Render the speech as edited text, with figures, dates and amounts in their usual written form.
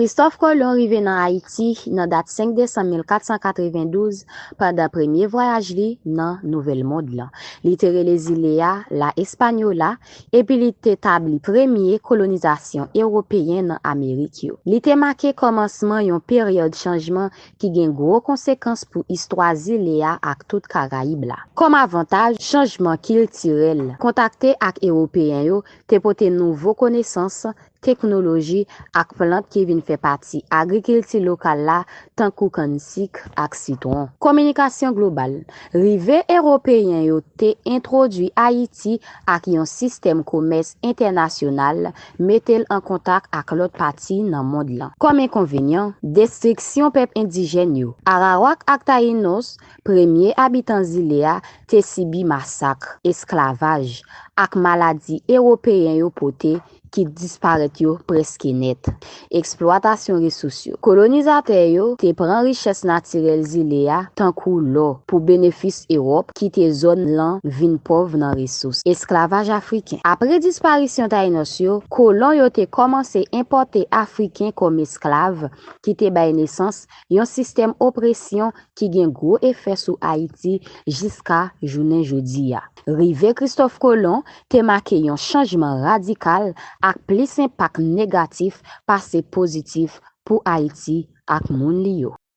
Christophe Colomb rive dans Haïti dans date 5 décembre 1492 pendant premier voyage li dans Nouvel Monde là. Li te les îles la Hispaniola et puis li établi premier colonisation européenne dans Amérique yo. Li te marqué commencement yon période changement qui gen gros conséquences pour histoire îles ak tout Caraïbe là. Comme avantage changement culturel, contacter ak européen yo te pote nouveau connaissance technologie ak plante qui vient faire partie agriculture locale là tant kou kansik ak citron. Communication globale. Rive européen yo te introduit Haïti ak yon système commerce international mettel en contact ak l'autre partie dans monde là. Comme inconvénient, destruction peuple indigène yo. Arawak ak Taïnos, premier habitant zilea te sibi massacre, esclavage ak maladie européen yo pote qui disparaît yo presque net. Exploitation ressources yo. Colonisateur yo te prend richesse naturelle zilea tant kou l'eau pour bénéfice Europe qui te zone lan vin pauvre dans ressources. Esclavage africain. Après disparition Taïnos yo, colon yo te commencé importer africain comme esclave qui te bay naissance yon système oppression qui gen gros effet sur Haïti jusqu'à jounen jodi ya. Rive Christophe Colomb te marqué yon changement radical ak plus impact négatif passé positif pour Haïti ak moun li yo.